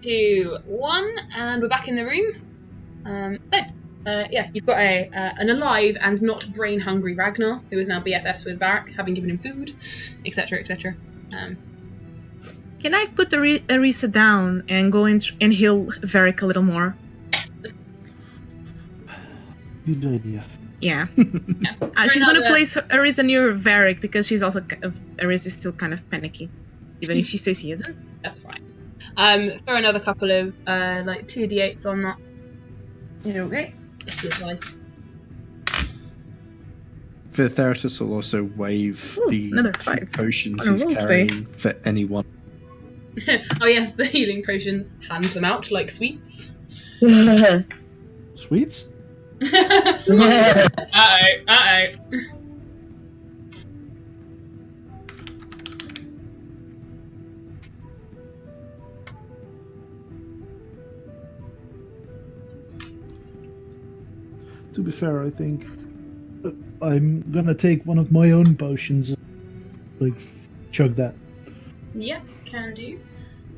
2, 1, and we're back in the room. You've got an alive and not brain-hungry Ragnar, who is now BFFs with Varric, having given him food, etc., etc. Can I put Arisa down and go and heal Varric a little more? Good idea. Yeah. She's going to place Arisa near Varric because she's also Arisa is still kind of panicky, even if she says he isn't. That's fine. Throw another couple of 2d8s on that. Okay. If you like. The therapist will also wave the another 5 potions he's carrying for anyone. Oh yes, the healing potions. Hand them out like sweets. Sweets? Uh-oh. To be fair, I think I'm gonna take one of my own potions and chug that. Yep, can do.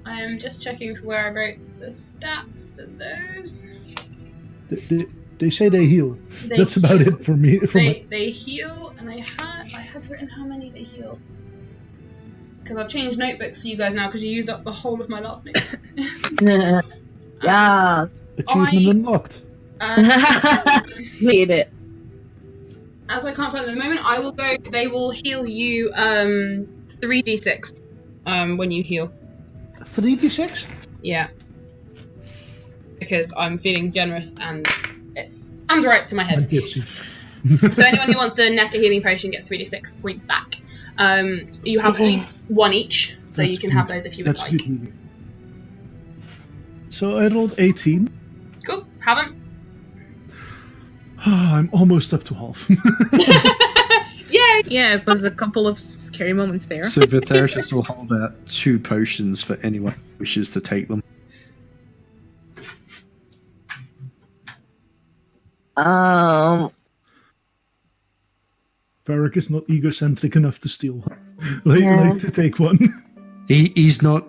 I am just checking for where I wrote the stats for those. They say they heal. That's heal. about it for me. They heal, and I had written how many they heal. Because I've changed notebooks for you guys now because you used up the whole of my last notebook. Yeah. Achievement unlocked. Need it. As I can't find them at the moment, I will go. They will heal you 3d6 when you heal. 3d6? Yeah. Because I'm feeling generous and right to my head. So anyone who wants to neck a healing potion gets 3d6 points back. You have at least one each, so you can have those if you would like. Good. So I rolled 18. Cool. Have them. I'm almost up to half. Yay! Yeah, it was a couple of scary moments there. So the therapist will hold out 2 potions for anyone who wishes to take them. Varric is not egocentric enough to steal one. Like to take one. He's not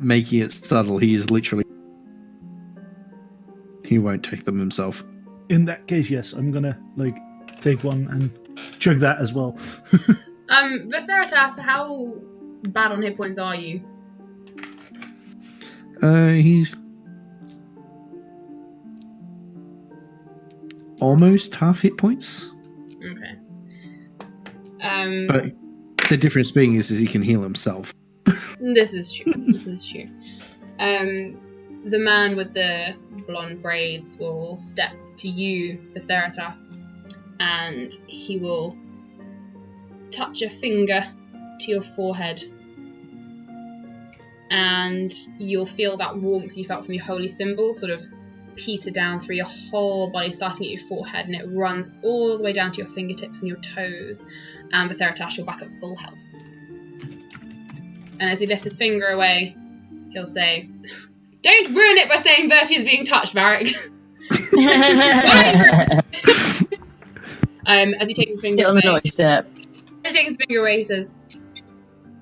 making it subtle. He is literally. He won't take them himself. In that case, yes, I'm gonna take one and chug that as well. Vitheritas, how bad on hit points are you? He's almost half hit points. Okay. But the difference being is he can heal himself. This is true. The man with the blonde braids will step to you, Vitheritas, and he will touch a finger to your forehead. And you'll feel that warmth you felt from your holy symbol sort of peter down through your whole body, starting at your forehead, and it runs all the way down to your fingertips and your toes. And Vitheritas, you're back at full health. And as he lifts his finger away, he'll say, "Don't ruin it by saying Verti is being touched, Varric." As he takes his finger away, he says,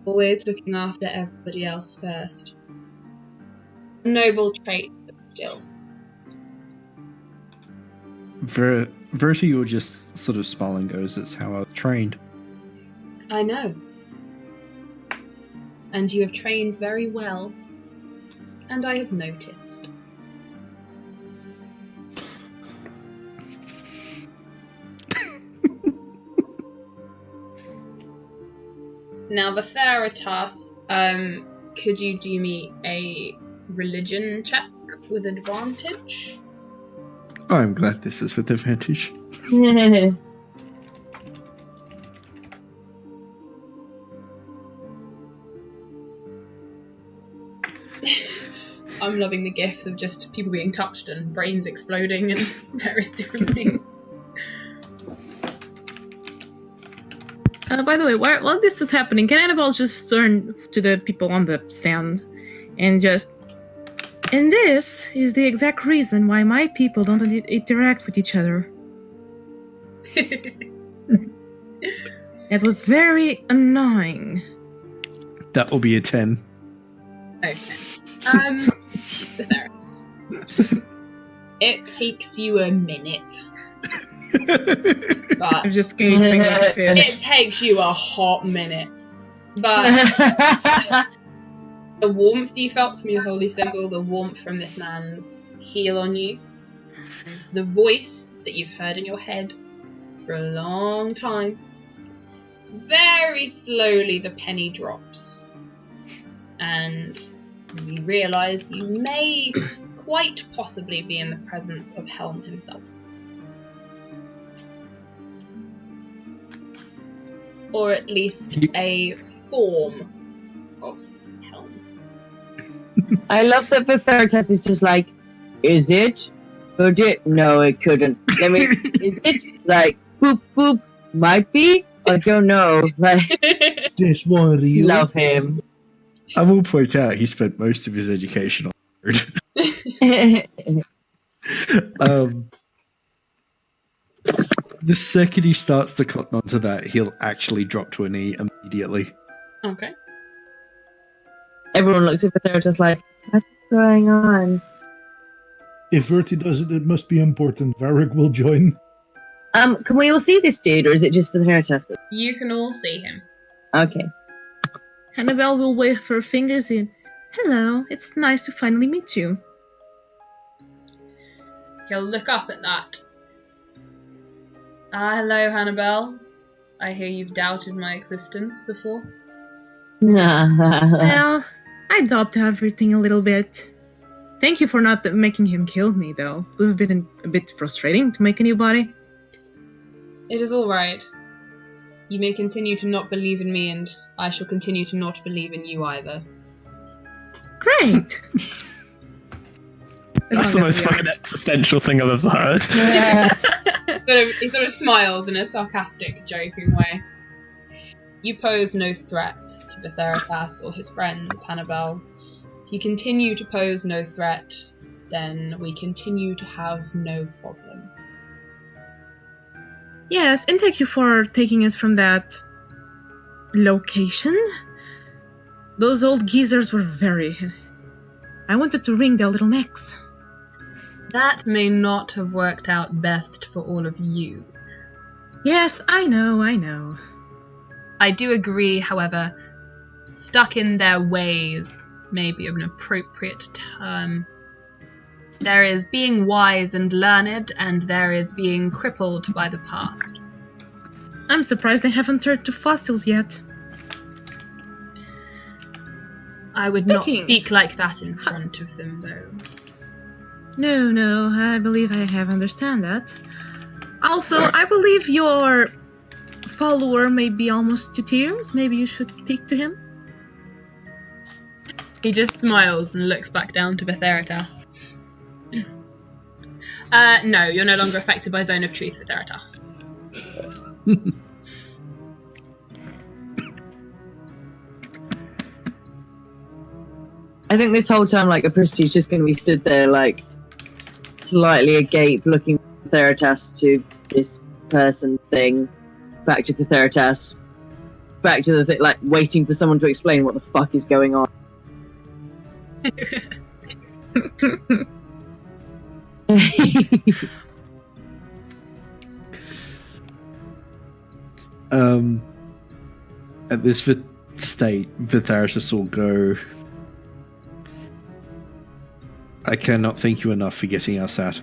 "Always looking after everybody else first. A noble trait, but still." Verti will just sort of smile and goes, "It's how I was trained." I know. And you have trained very well. And I have noticed. Now, Vitheritas, could you do me a religion check with advantage? Oh, I'm glad this is with advantage. I'm loving the gifs of just people being touched and brains exploding and various different things. By the way, while this is happening, can Annabelle just turn to the people on the stand and just... And this is the exact reason why my people don't interact with each other. It was very annoying. That will be a 10. Okay. Sarah. It takes you a minute. But I'm just gaping like fish. it takes you a hot minute. But the warmth you felt from your holy symbol, the warmth from this man's heel on you, and the voice that you've heard in your head for a long time, very slowly the penny drops. And you realise you may quite possibly be in the presence of Helm himself. Or at least a form of Helm. I love that Vitherteth is just like, is it? Could it? No, it couldn't. Let me. Is it? Like, boop, boop. Might be? I don't know. Like, This one, real. love him. I will point out he spent most of his education on the road. The second he starts to cotton onto that, he'll actually drop to a knee immediately. Okay. Everyone looks at Vitherteth like, what's going on? If Verti does it, it must be important. Varric will join. Can we all see this dude, or is it just Vitherteth? You can all see him. Okay. Annabelle will wave her fingers in. Hello, it's nice to finally meet you. He'll look up at that. Hello, Hannibal. I hear you've doubted my existence before. Well, I doubt everything a little bit. Thank you for not making him kill me, though. It would have been a bit frustrating to make a new body. It is all right. You may continue to not believe in me, and I shall continue to not believe in you either. Great! That's the most fucking existential thing I've ever heard. Yeah. He sort of smiles in a sarcastic, joking way. You pose no threat to Vitherteth or his friends, Hannibal. If you continue to pose no threat, then we continue to have no problem. Yes, and thank you for taking us from that location. Those old geezers were very... I wanted to wring their little necks. That may not have worked out best for all of you. Yes, I know. I do agree, however, stuck in their ways may be an appropriate term. There is being wise and learned, and there is being crippled by the past. I'm surprised they haven't turned to fossils yet. I would not speak like that in front of them, though. No, I believe I have understand that. Also, I believe your follower may be almost to tears. Maybe you should speak to him. He just smiles and looks back down to Vitherteth. No, you're no longer affected by Zone of Truth, Vitherteth. I think this whole time, like, Apristi's just going to be stood there, like, slightly agape, looking from Vitherteth to this person thing, back to Vitherteth, back to the thing, like, waiting for someone to explain what the fuck is going on. At this state, Vitherteth will go... I cannot thank you enough for getting us out.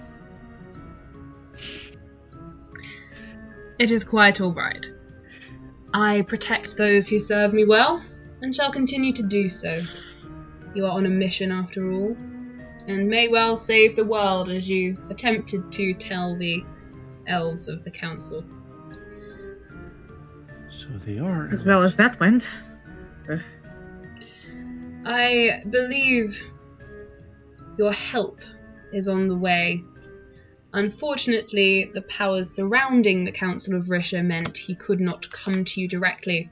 It is quite all right. I protect those who serve me well, and shall continue to do so. You are on a mission after all, and may well save the world as you attempted to tell the elves of the council. So they are. As well as that went. I believe your help is on the way. Unfortunately, the powers surrounding the Council of Risha meant he could not come to you directly,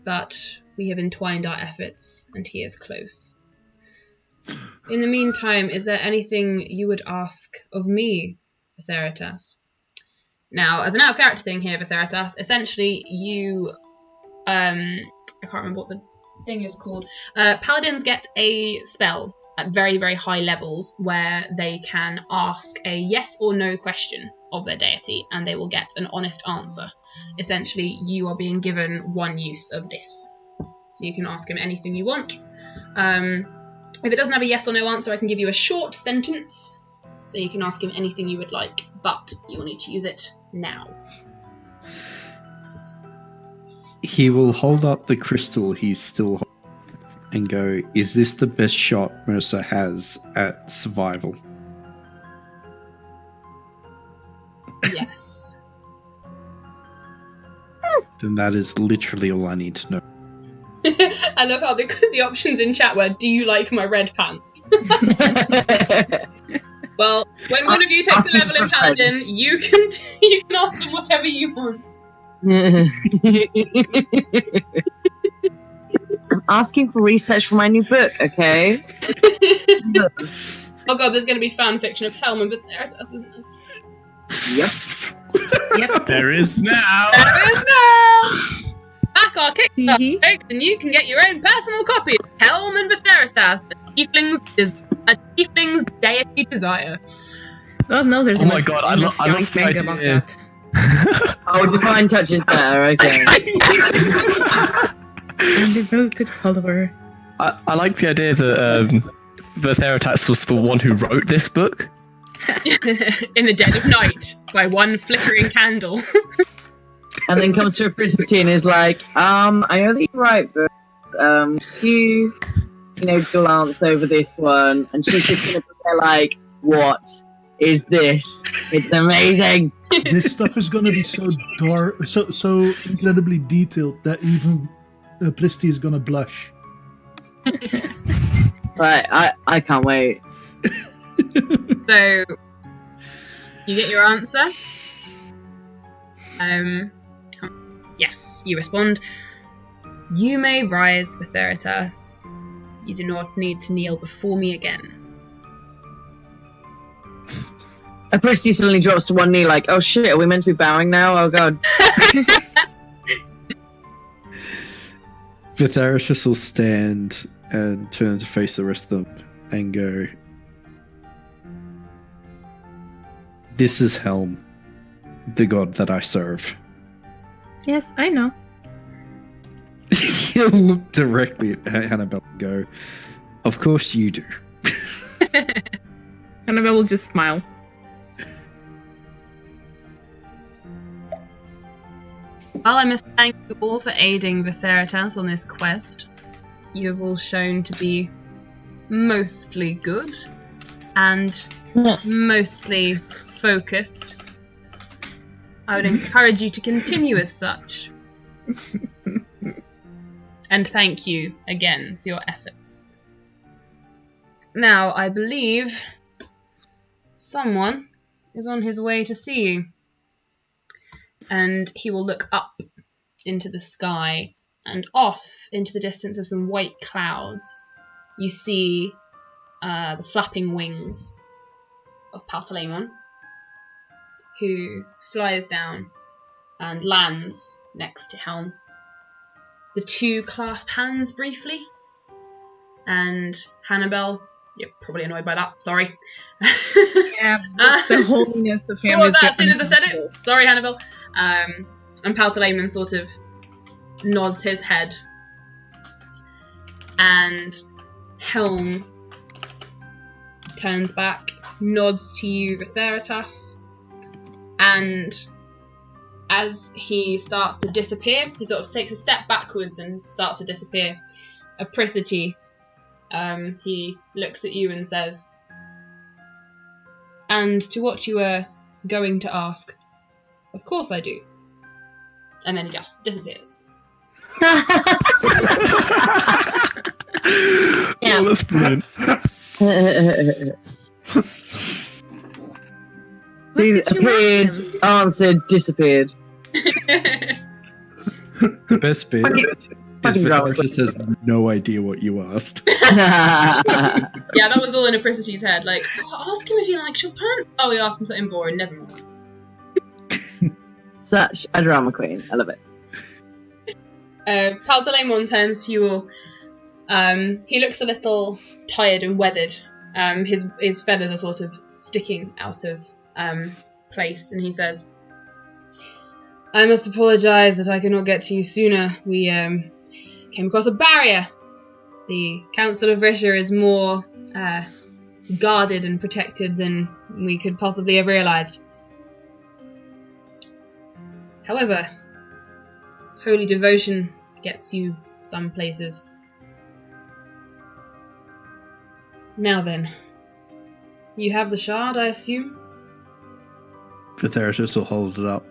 but we have entwined our efforts, and he is close. In the meantime, is there anything you would ask of me, Vitherteth? Now, as an out-of-character thing here, Vitherteth, essentially you, I can't remember what the thing is called? Paladins get a spell at very, very high levels where they can ask a yes or no question of their deity and they will get an honest answer. Essentially, you are being given one use of this. So you can ask him anything you want. If it doesn't have a yes or no answer, I can give you a short sentence. So you can ask him anything you would like, but you will need to use it now. He will hold up the crystal he's still holding and go, is this the best shot Mercer has at survival? Yes. Then that is literally all I need to know. I love how the options in chat were, do you like my red pants? Well, when one of you takes a level in Paladin, you can ask them whatever you want. I'm asking for research for my new book, okay? Oh god, there's going to be fan fiction of Helm with Theratos, isn't there? Yep. Yep. There is now. There is now! Back our Kickstarter, folks, and you can get your own personal copy of Helm and Vitheratas, a Tiefling's deity desire. God knows there's Oh my god, I love the manga about idea. that. Oh, Divine Touch is better, okay. I'm devoted follower. I like the idea that Vitheratas was the one who wrote this book. In the dead of night, by one flickering candle. And then comes to Apricity and is like, I know that you write books, you glance over this one, and she's just gonna be there like, what is this? It's amazing! This stuff is gonna be so dark, so incredibly detailed that even Pristy is gonna blush. Right, I can't wait. So, you get your answer. Yes, you respond. You may rise, Vitheratas. You do not need to kneel before me again. Apricity suddenly drops to one knee like, oh shit, are we meant to be bowing now? Oh god. Vitheratas will stand and turn to face the rest of them and go, this is Helm, the god that I serve. Yes, I know. He'll look directly at Hannibal and go, of course you do. Annabelle will just smile. Well, I must thank you all for aiding Vitheratas on this quest. You have all shown to be mostly good and mostly focused. I would encourage you to continue as such. And thank you again for your efforts. Now, I believe someone is on his way to see you. And he will look up into the sky, and off into the distance of some white clouds, you see the flapping wings of Paltalemon, who flies down and lands next to Helm. The two clasp hands briefly, and Hannibal, you're probably annoyed by that, sorry. Yeah, the holiness of him. What was that as soon as I said it? Sorry, Hannibal. And Paltalemon sort of nods his head, and Helm turns back, nods to you, Vitheratas, and as he starts to disappear, he sort of takes a step backwards and starts to disappear. Apricity, he looks at you and says, and to what you were going to ask, of course I do. And then he just disappears. Yeah. Oh, that's brilliant. Appeared, answered, disappeared. The best bit is Vitheratas has no idea what you asked. Yeah, that was all in Apricity's head. Like, ask him if he likes your pants. Oh, we asked him something boring. Never mind. Such a drama queen. I love it. Paltalemon turns to you all. He looks a little tired and weathered. His feathers are sort of sticking out of place, and he says, "I must apologise that I could not get to you sooner. We came across a barrier. The Council of Risha is more guarded and protected than we could possibly have realised. However, holy devotion gets you some places. Now then, you have the shard, I assume?" Vitheratus will hold it up.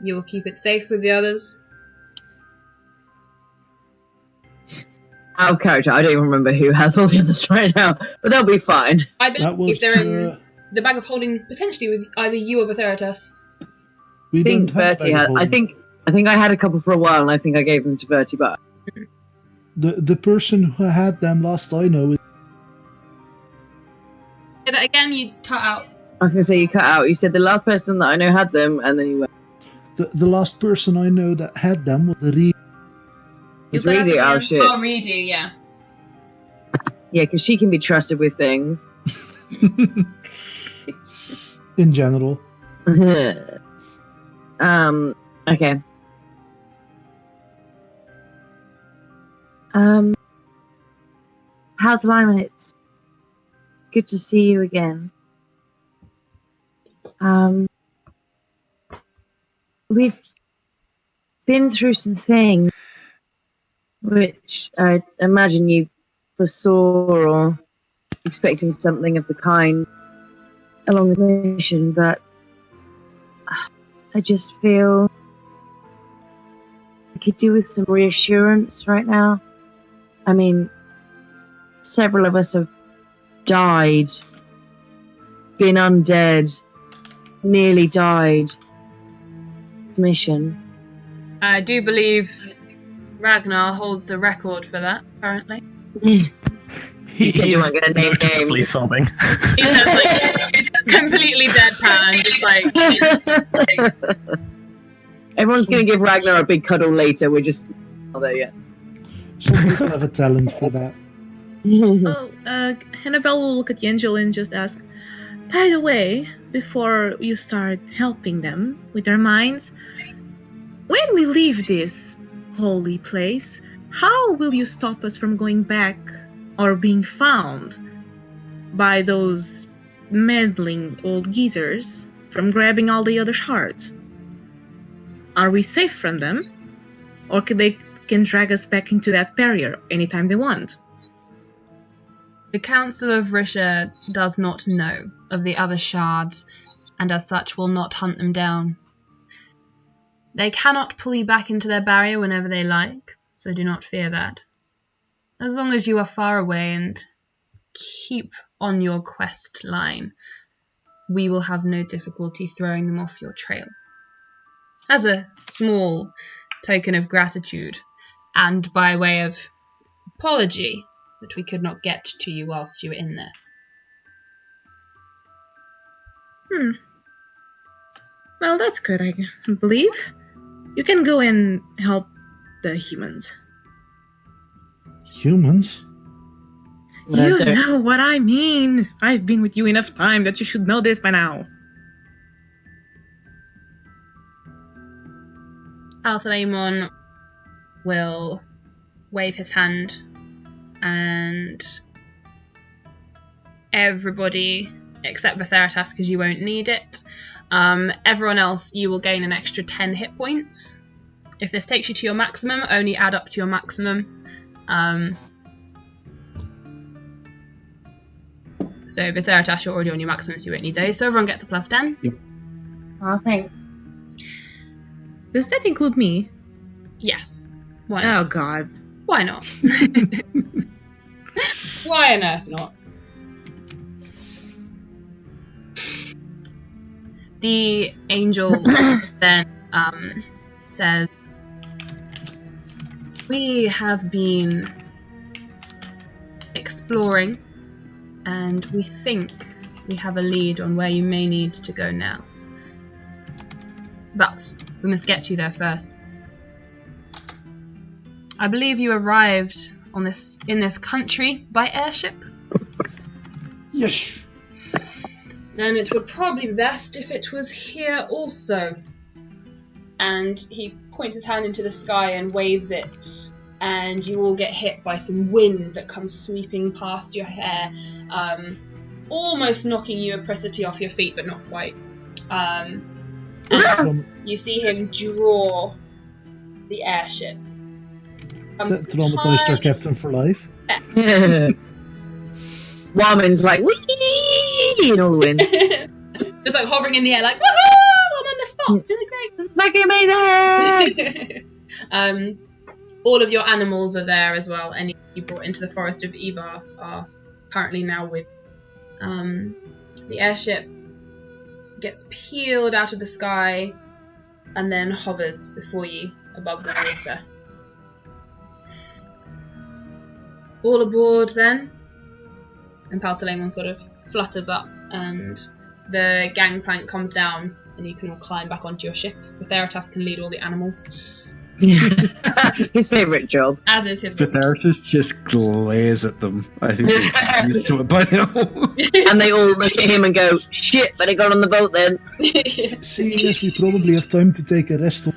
You will keep it safe with the others? Out of character, I don't even remember who has all the others right now, but they'll be fine. I That believe was, they're in the bag of holding, potentially with either you or Vitheratus. We I think don't have Bertie bag had. of I think I had a couple for a while, and I think I gave them to Bertie. But the person who had them last I know is Say that again, you cut out. I was going to say you cut out. You said the last person that I know had them, and then you went. the last person I know that had them was Reed. Was got Reedy? out Oh shit! Oh, redo, yeah. Yeah, because she can be trusted with things. In general. Okay. How's Lyman? It's good to see you again. We've been through some things which I imagine you foresaw or expecting something of the kind along the mission, but I just feel I could do with some reassurance right now. I mean, several of us have died, been undead, nearly died. Mission. I do believe Ragnar holds the record for that, currently. You said you weren't going to name noticeably names. sobbing. He says, like, completely deadpan, just like... Everyone's going to give Ragnar a big cuddle later. We're just not there yet. Some people have a talent for that. Oh, Hannibal will look at the angel and just ask, by the way, before you start helping them with their minds, when we leave this holy place, how will you stop us from going back or being found by those meddling old geezers from grabbing all the other shards? Are we safe from them? Or they can drag us back into that barrier anytime they want? The Council of Risha does not know of the other shards, and as such will not hunt them down. They cannot pull you back into their barrier whenever they like, so do not fear that. As long as you are far away and keep on your quest line, we will have no difficulty throwing them off your trail. As a small token of gratitude, and by way of apology that we could not get to you whilst you were in there. Well, that's good, I believe. You can go and help the humans. Humans? You know what I mean. I've been with you enough time that you should know this by now. Altalaimon will wave his hand, and everybody except Vitheratas, because you won't need it. Everyone else, you will gain an extra 10 hit points. If this takes you to your maximum, only add up to your maximum. So Vitheratas, you're already on your maximum, so you won't need those. So everyone gets a plus 10. Yep. Oh, thanks. Does that include me? Yes. Why not? Oh, God. Why not? Why on earth not? The angel then says, we have been exploring and we think we have a lead on where you may need to go now. But we must get you there first. I believe you arrived in this country by airship. Yes. Then it would probably be best if it was here also. And he points his hand into the sky and waves it, and you all get hit by some wind that comes sweeping past your hair, almost knocking you apricity off your feet, but not quite. And you see him draw the airship. That traumatized our captain for life. Warman's like, wee, and all the wind. Just like hovering in the air, like, woohoo! I'm on the spot. This is great. Fucking amazing! All of your animals are there as well. Any you brought into the forest of Eva are currently now with. The airship gets peeled out of the sky and then hovers before you above the water. All aboard then. And Paltalemon sort of flutters up and the gangplank comes down and you can all climb back onto your ship. Vitheritas can lead all the animals. His favourite job. As is his Vitheritas just glares at them. I think they're used to it by now. And they all look at him and go, shit, better go on the boat then. Seeing as we probably have time to take a rest. So,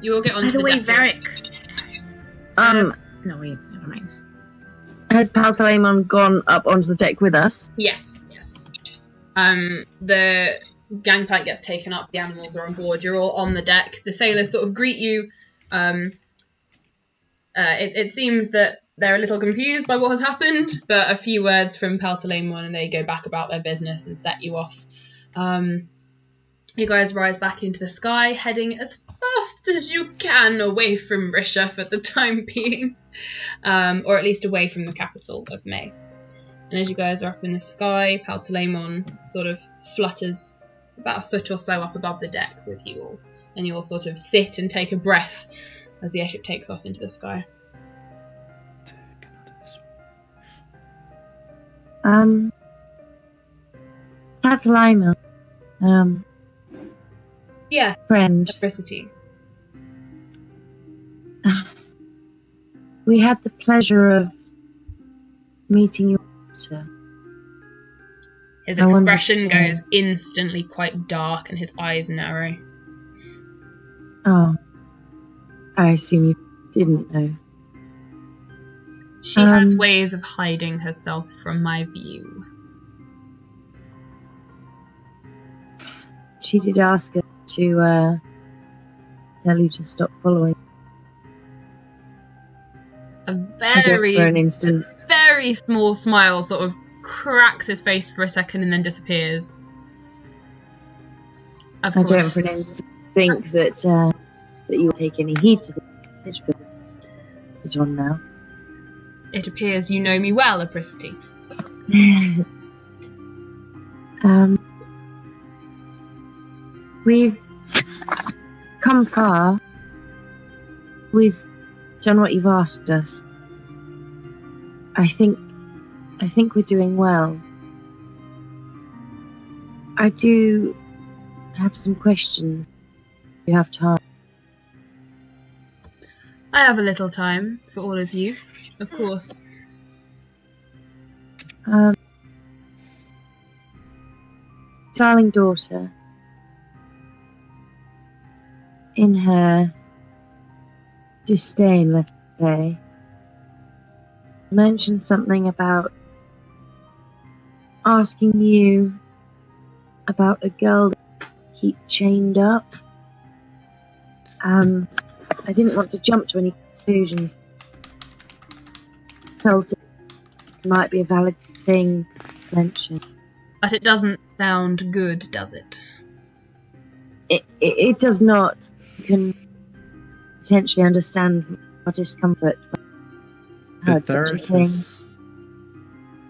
you all get By onto the the way, deck. Varric. No, wait, never mind. Has Paltalemon gone up onto the deck with us? Yes. The gangplank gets taken up, the animals are on board, you're all on the deck. The sailors sort of greet you. It seems that they're a little confused by what has happened, but a few words from Paltalemon and they go back about their business and set you off. You guys rise back into the sky, heading as fast as you can away from Risha for the time being, or at least away from the capital of May. And as you guys are up in the sky, Paltalemon sort of flutters about a foot or so up above the deck with you all. And you all sort of sit and take a breath as the airship takes off into the sky. Paltalemon, Yeah, friend, electricity. we had the pleasure of meeting your daughter. His I wonder- expression goes instantly quite dark and his eyes narrow. Oh, I assume you didn't know. She has ways of hiding herself from my view. She did ask us to tell you to stop following. A I don't for an very, instant. very small smile sort of cracks his face for a second and then disappears. Of I don't course. for an instant think that you'll take any heed to the message, but it's on now. It appears you know me well, Apricity. We've come far. We've done what you've asked us. I think we're doing well. I do have some questions. You have time. I have a little time for all of you, of course. Darling daughter, in her disdain, let's say, mentioned something about asking you about a girl that keep chained up. I didn't want to jump to any conclusions. Felt it might be a valid thing to mention. But it doesn't sound good, does it? It does not. You can potentially understand our discomfort. Heard such a thing. Vitheritas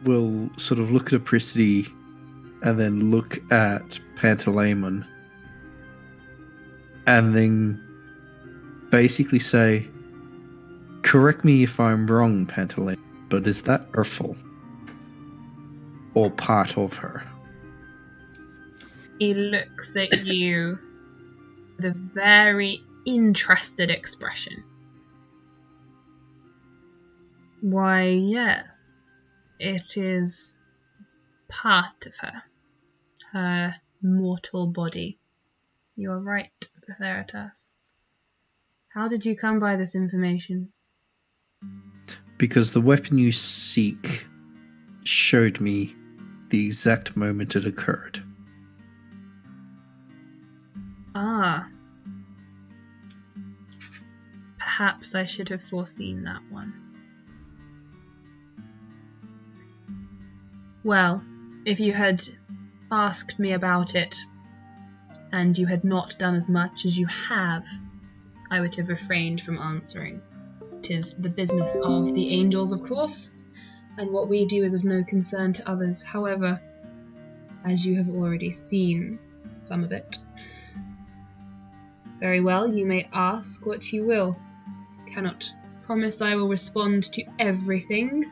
will sort of look at Apricity and then look at Paltalemon and then basically say, correct me if I'm wrong, Paltalemon, but is that Urfel? Or part of her? He looks at you with a very interested expression. Why, yes, it is part of her mortal body. You are right, Theritas. How did you come by this information? Because the weapon you seek showed me the exact moment it occurred. Ah. Perhaps I should have foreseen that one. Well, if you had asked me about it, and you had not done as much as you have, I would have refrained from answering. 'Tis the business of the angels, of course, and what we do is of no concern to others. However, as you have already seen some of it, very well, you may ask what you will. Cannot promise I will respond to everything.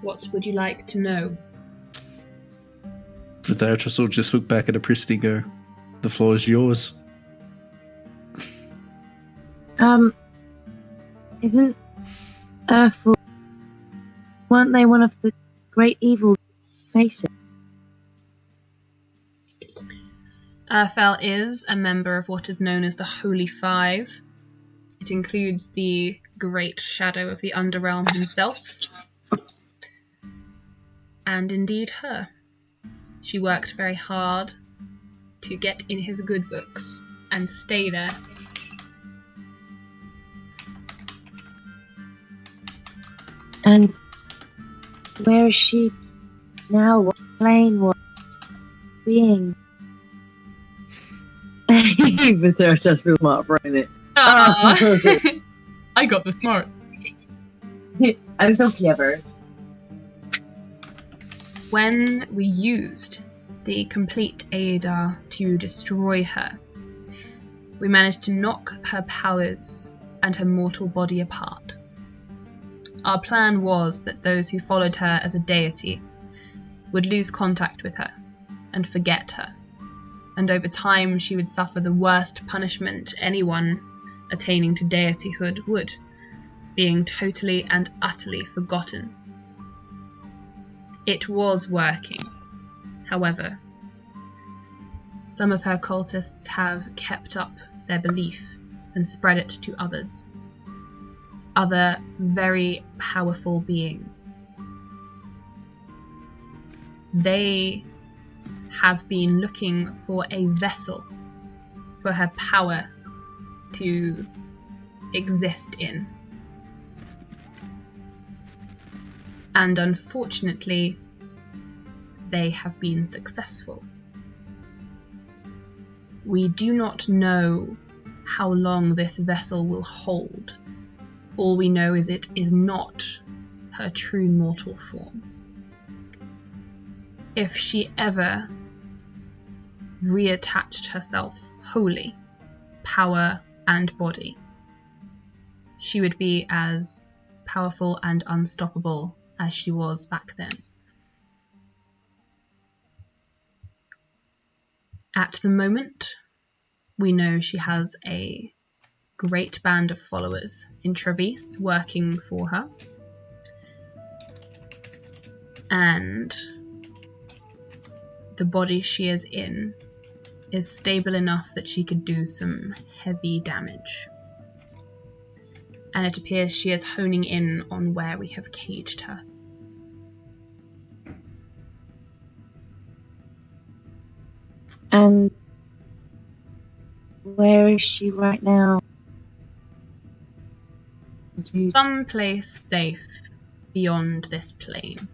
What would you like to know? But Theritas will just look back at Apricity and go, the floor is yours. Isn't Earthfall... weren't they one of the great evil faces? Urfel is a member of what is known as the Holy Five. It includes the Great Shadow of the Underrealm himself, and indeed her. She worked very hard to get in his good books and stay there. And where is she now? What plane? What being? But there just feel smart for it. I got the smart. I'm so clever. When we used the complete Aedar to destroy her, we managed to knock her powers and her mortal body apart. Our plan was that those who followed her as a deity would lose contact with her and forget her, and over time she would suffer the worst punishment anyone attaining to deityhood would, being totally and utterly forgotten. It was working. However, some of her cultists have kept up their belief and spread it to others. Other very powerful beings. They have been looking for a vessel for her power to exist in. And unfortunately, they have been successful. We do not know how long this vessel will hold. All we know is it is not her true mortal form. If she ever reattached herself wholly, power and body, she would be as powerful and unstoppable as she was back then. At the moment, we know she has a great band of followers in Trevice working for her, and the body she is in is stable enough that she could do some heavy damage, and it appears she is honing in on where we have caged her. And where is she right now? Someplace safe beyond this plane.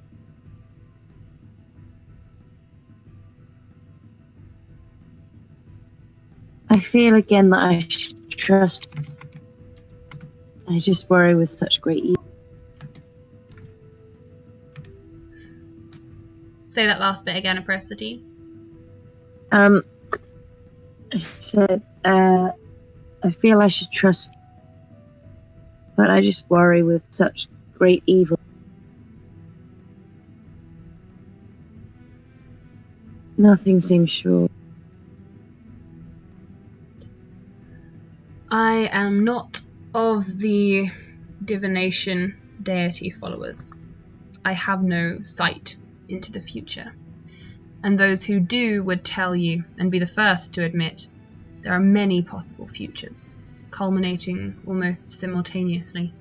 I feel again that I should trust. I just worry with such great evil. Say that last bit again, Apricity. I said, I feel I should trust, but I just worry with such great evil. Nothing seems sure. I am not of the divination deity followers. I have no sight into the future. And those who do would tell you, and be the first to admit, there are many possible futures, culminating almost simultaneously.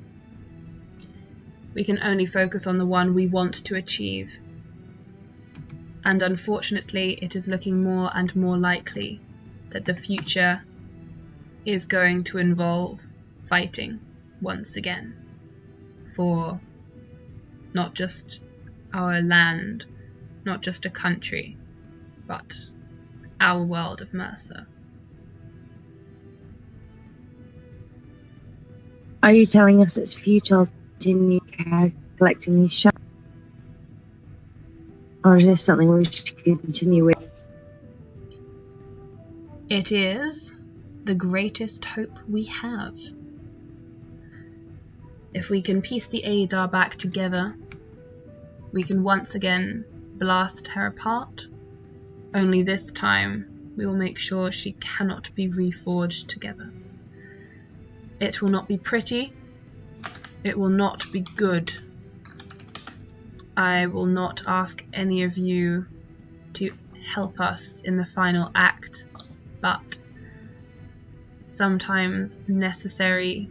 We can only focus on the one we want to achieve. And unfortunately, it is looking more and more likely that the future is going to involve fighting once again for not just our land, not just a country, but our world of Mercer. Are you telling us it's futile to continue collecting these shards? Or is this something we should continue with? It is the greatest hope we have. If we can piece the Adar back together, we can once again blast her apart. Only this time, we will make sure she cannot be reforged together. It will not be pretty. It will not be good. I will not ask any of you to help us in the final act, but sometimes necessary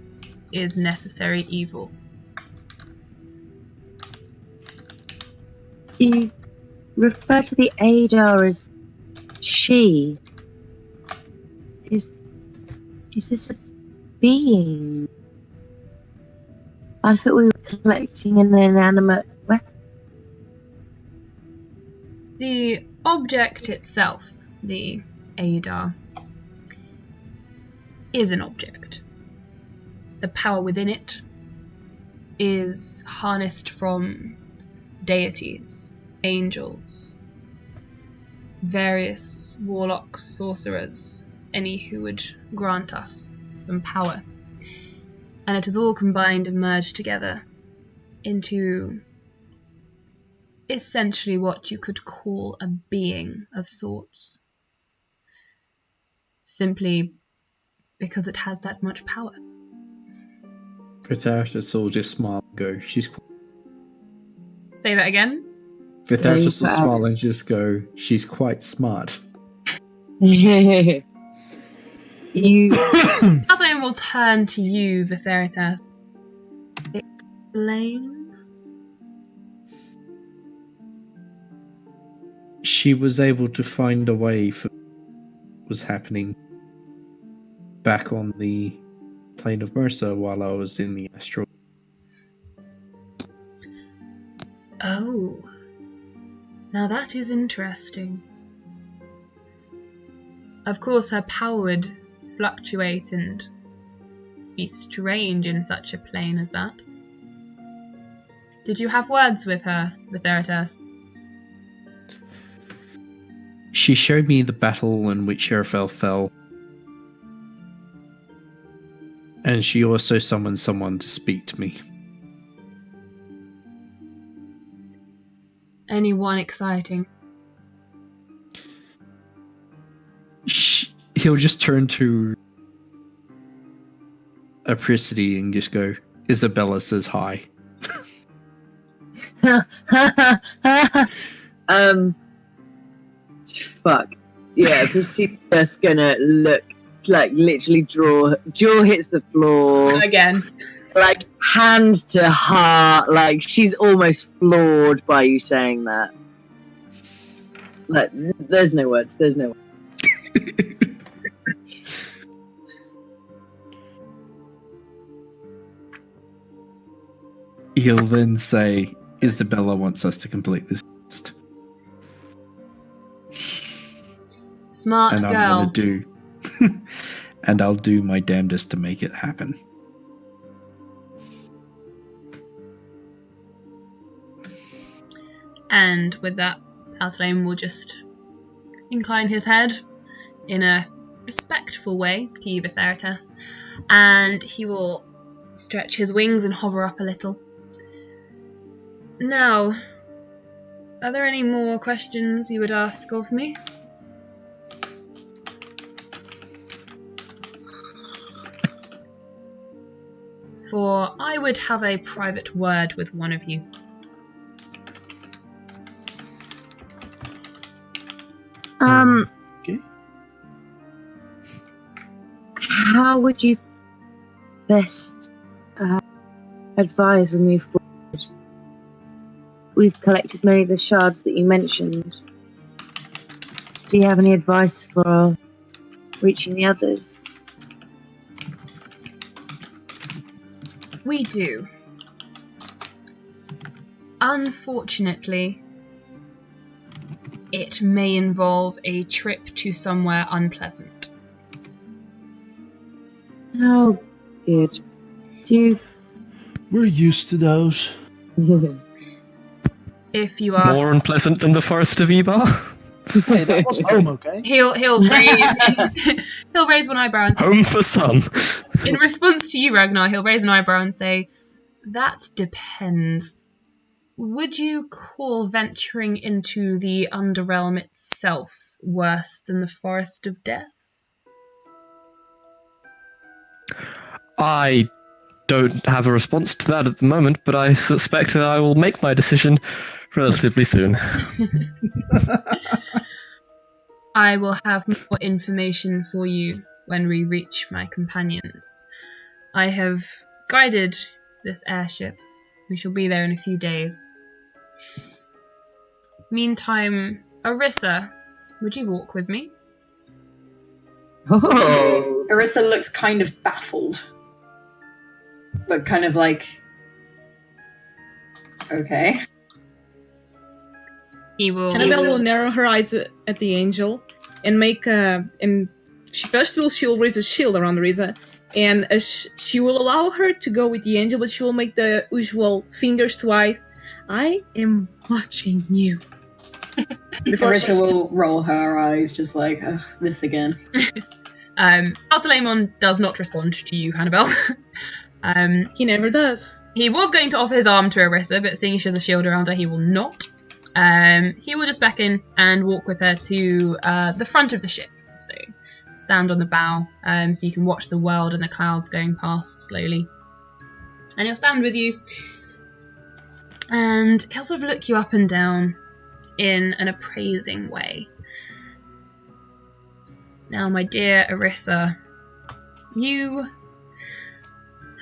is necessary evil. You refer to the Adar as she. Is this a being? I thought we were collecting an inanimate weapon. The object itself, the Adar, is an object. The power within it is harnessed from deities, angels, various warlocks, sorcerers, any who would grant us some power. And it is all combined and merged together into essentially what you could call a being of sorts. Simply because it has that much power. Vitharitas will just smile and go, she's... Say that again? Vitharitas will smile and just go, she's quite smart. You. Aslan will turn to you, Vitharitas. Explain? She was able to find a way for what was happening back on the plane of Mercer while I was in the astral. Oh. Now that is interesting. Of course, her power would fluctuate and be strange in such a plane as that. Did you have words with her, Vitharitas? She showed me the battle in which Erfel fell. And she also summoned someone to speak to me. Anyone exciting? He'll just turn to Apricity and just go, Isabella says hi. Fuck. Yeah, Apricity's just gonna look, like, literally jaw hits the floor. Again. Like, hand to heart, like, she's almost floored by you saying that. Like, there's no words. He'll then say, Isabella wants us to complete this quest. Smart and girl. And I'll do my damnedest to make it happen. And with that, Altalain will just incline his head in a respectful way to you, Vitharitas, and he will stretch his wings and hover up a little. Now, are there any more questions you would ask of me? for I would have a private word with one of you. Okay. How would you best advise we move forward? We've collected many of the shards that you mentioned. Do you have any advice for reaching the others? We do. Unfortunately, it may involve a trip to somewhere unpleasant. Oh, good. We're used to those. If you are More unpleasant than the Forest of Ebar? Hey, that was home, okay? he'll raise he'll raise one eyebrow and say, Home for some. in response to you, Ragnar, he'll raise an eyebrow and say, "That depends. Would you call venturing into the Underrealm itself worse than the Forest of Death?" I don't have a response to that at the moment, but I suspect that I will make my decision relatively soon. I will have more information for you when we reach my companions. I have guided this airship. We shall be there in a few days. Meantime, Arissa, would you walk with me? Oh, Arissa looks kind of baffled. But kind of like... Okay. He will... Annabelle will narrow her eyes at the angel and make she'll raise a shield around Arissa, and she will allow her to go with the angel, but she will make the usual fingers to eyes. I am watching you. Arissa will roll her eyes, just like, ugh, this again. Altalemon does not respond to you, Hannibal. He never does. He was going to offer his arm to Arissa, but seeing she has a shield around her, he will not. He will just beckon and walk with her to the front of the ship. So stand on the bow, so you can watch the world and the clouds going past slowly. And he'll stand with you, and he'll sort of look you up and down in an appraising way. Now, my dear Arissa, you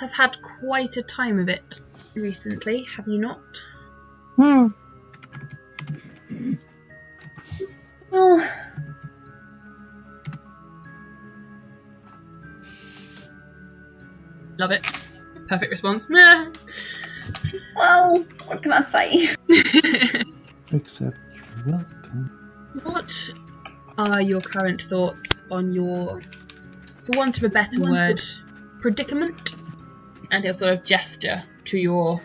have had quite a time of it recently, have you not? Well, Love it. Perfect response. Meh. well, what can I say? Except you're welcome. What are your current thoughts on your, for want of a better word, predicament? And he'll sort of gesture to your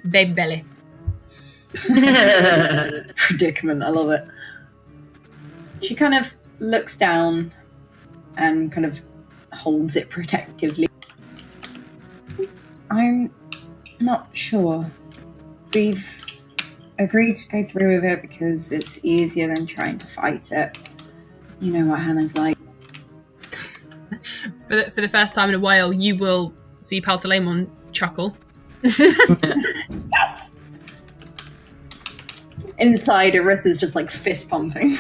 baby belly. Predicament, I love it. She kind of looks down and kind of holds it protectively. I'm not sure. We've agreed to go through with it because it's easier than trying to fight it. You know what Hannah's like. For the first time in a while, you will see Paltalemon chuckle. Yes! Inside, Arissa's just like fist pumping.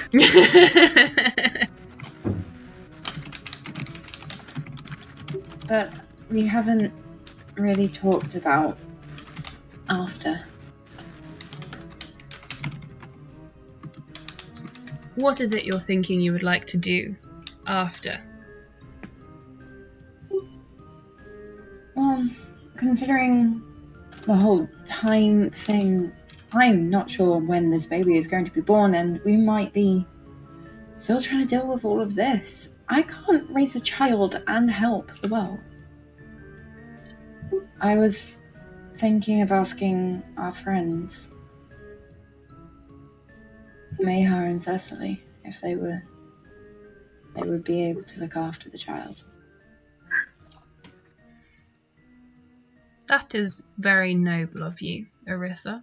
But we haven't really talked about after. What is it you're thinking you would like to do after? Well, considering the whole time thing, I'm not sure when this baby is going to be born, and we might be still trying to deal with all of this. I can't raise a child and help the world. I was thinking of asking our friends, Mayha and Cecily, if they would be able to look after the child. That is very noble of you, Arissa.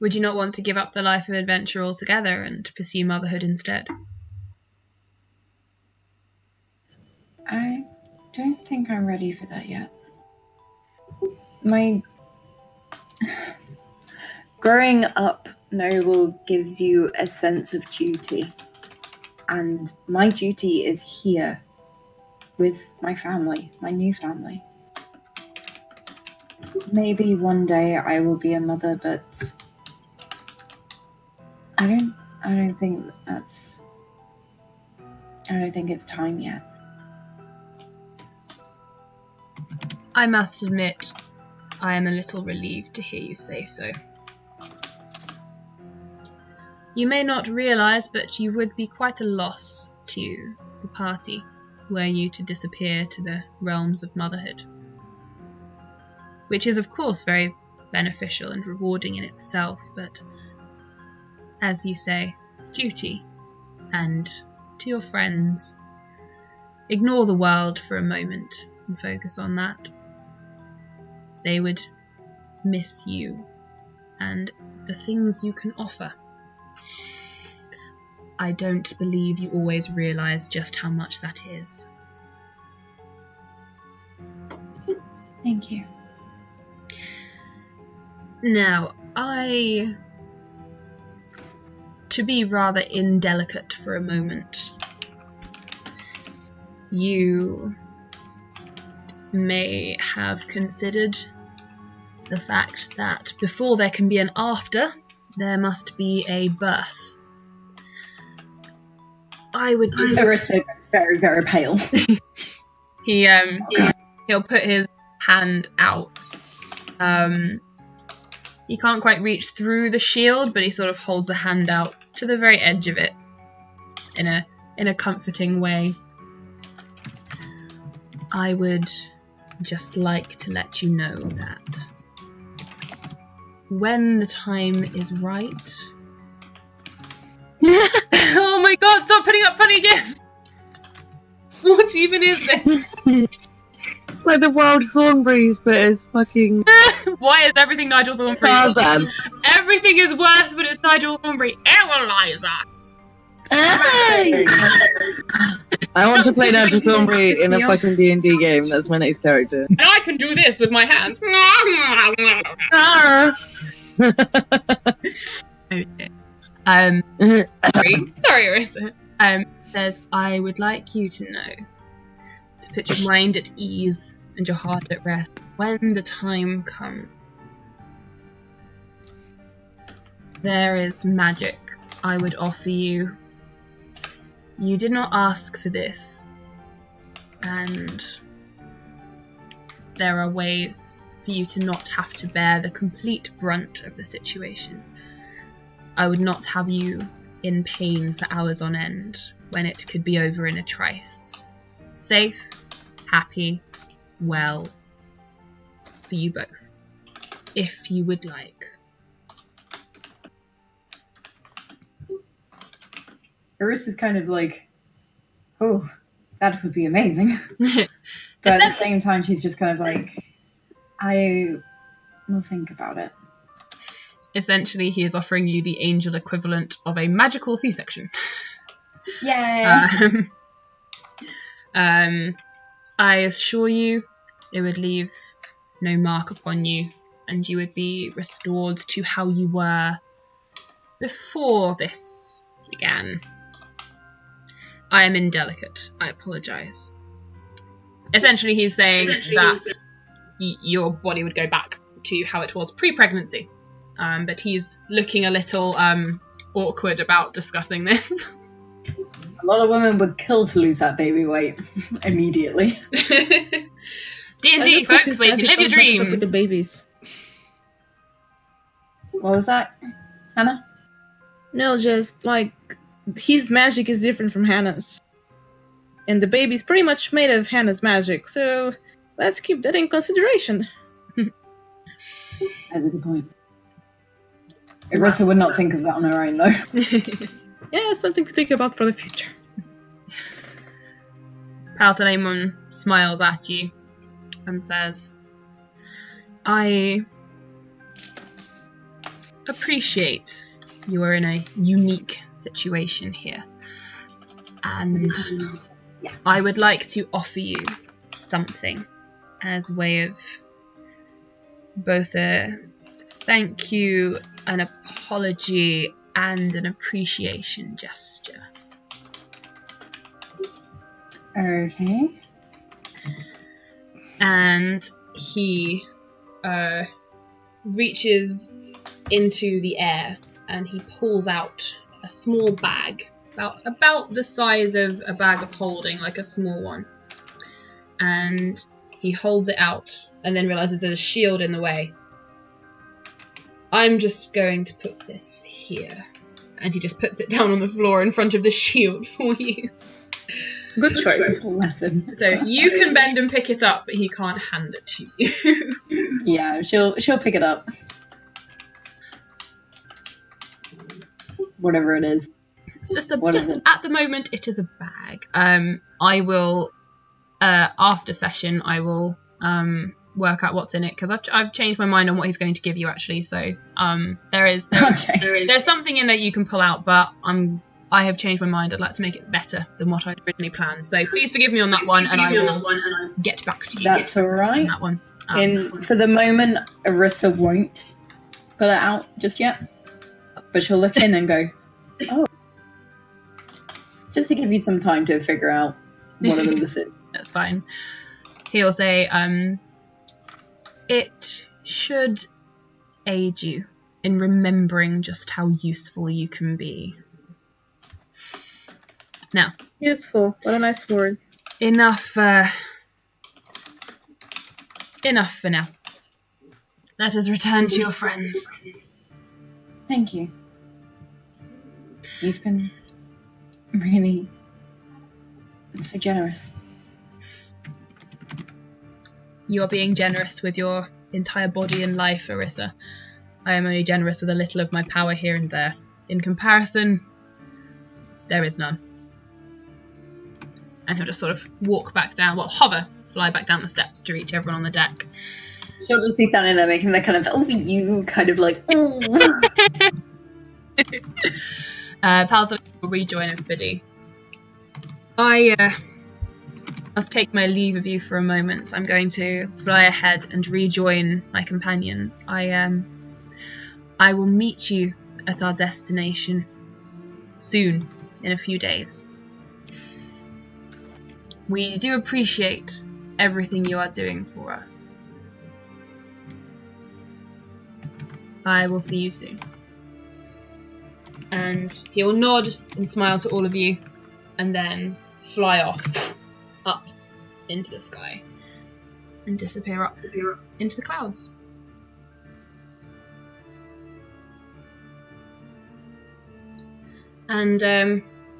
Would you not want to give up the life of adventure altogether and pursue motherhood instead? I don't think I'm ready for that yet. My growing up noble gives you a sense of duty, and my duty is here with my family, my new family. Maybe one day I will be a mother, but I don't think it's time yet. I must admit, I am a little relieved to hear you say so. You may not realise, but you would be quite a loss to the party were you to disappear to the realms of motherhood. Which is, of course, very beneficial and rewarding in itself, but, as you say, duty. And to your friends, ignore the world for a moment and focus on that. They would miss you and the things you can offer. I don't believe you always realise just how much that is. Thank you. Now, to be rather indelicate for a moment, you may have considered the fact that before there can be an after, there must be a birth. I would just... Arissa gets very, very pale. He'll put his hand out. He can't quite reach through the shield, but he sort of holds a hand out to the very edge of it in a comforting way. I would just like to let you know that when the time is right... Oh my god, stop putting up funny gifts! What even is this? Like the wild Thornberries, but it's fucking... Why is everything Nigel Thornberry? Tarzan. Everything is worse when it's Nigel Thornberry. Eliza! I want to play Nigel Thornberry in a fucking D&D game. That's my next character. And I can do this with my hands. Okay. Sorry, Arissa. Says, I would like you to know, to put your mind at ease and your heart at rest when the time comes. There is magic I would offer you. You did not ask for this, and there are ways for you to not have to bear the complete brunt of the situation. I would not have you in pain for hours on end when it could be over in a trice. Safe, happy, well, for you both, if you would like. Arissa's kind of like, oh, that would be amazing. But at the same time, she's just kind of like, I will think about it. Essentially, he is offering you the angel equivalent of a magical C-section. Yay! I assure you, it would leave no mark upon you, and you would be restored to how you were before this began. I am indelicate. I apologise. Essentially, he's saying that your body would go back to how it was pre-pregnancy. But he's looking a little awkward about discussing this. A lot of women would kill to lose that baby weight immediately. D&D, folks, where you can live your dreams. With the babies. What was that, Hannah? No, just like his magic is different from Hannah's, and the baby's pretty much made of Hannah's magic. So let's keep that in consideration. That's a good point. Arissa would not think of that on her own, though. Yeah, something to think about for the future. Paltalemon smiles at you and says, I appreciate you are in a unique situation here, and I would like to offer you something as a way of both a thank you, an apology, and an appreciation gesture. Okay. And he reaches into the air and he pulls out a small bag, about the size of a bag of holding, like a small one. And he holds it out and then realizes there's a shield in the way. I'm just going to put this here. And he just puts it down on the floor in front of the shield for you. Good choice. Bless him. So you can bend and pick it up, but he can't hand it to you. Yeah, she'll pick it up. Whatever it is. It's just What is it? at the moment it is a bag. I will after session I will work out what's in it, because I've changed my mind on what he's going to give you actually. So there's something in that you can pull out, but I have changed my mind. I'd like to make it better than what I'd originally planned. So please forgive me on that one, and I will get back to you. That's all right. On that one. For the moment, Arissa won't pull it out just yet, but she'll look in and go, "Oh," just to give you some time to figure out what it is. That's fine. He'll say, it should aid you in remembering just how useful you can be. Now, Useful. What a nice word. enough for now. Let us return to your friends. Thank you. You've been really so generous. You are being generous with your entire body and life, Arissa. I am only generous with a little of my power here and there. In comparison, there is none. And he'll just sort of walk back down, fly back down the steps to reach everyone on the deck. She'll just be standing there making the kind of, oh, you kind of like, oh. Pals will rejoin everybody. I must take my leave of you for a moment. I'm going to fly ahead and rejoin my companions. I will meet you at our destination soon, in a few days. We do appreciate everything you are doing for us. I will see you soon. And he will nod and smile to all of you, and then fly off up into the sky and disappear up into the clouds. And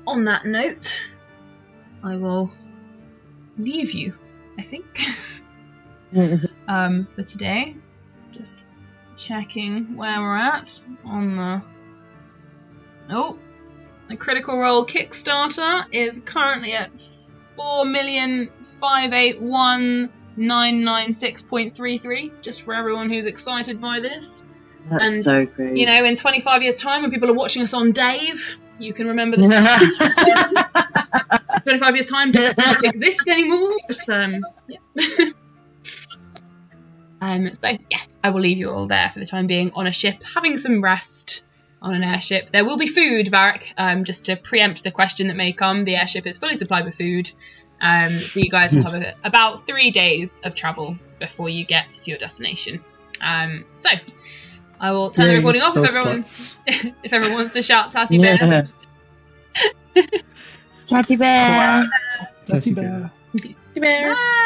on that note, I will leave you, I think, for today. Just checking where we're at on the... Oh, the Critical Role Kickstarter is currently at 4,581,996.33, just for everyone who's excited by this. That's so great. You know, in 25 years' time, when people are watching us on Dave, you can remember that 25 years' time doesn't exist anymore. But, yeah. So, yes, I will leave you all there for the time being on a ship, having some rest on an airship. There will be food, Varric, just to preempt the question that may come. The airship is fully supplied with food. So you guys will have about 3 days of travel before you get to your destination. So I will turn the recording off if everyone wants to shout Tatty Bear. Tatty Bear. Tatty bear. Tatty Bear. Bye.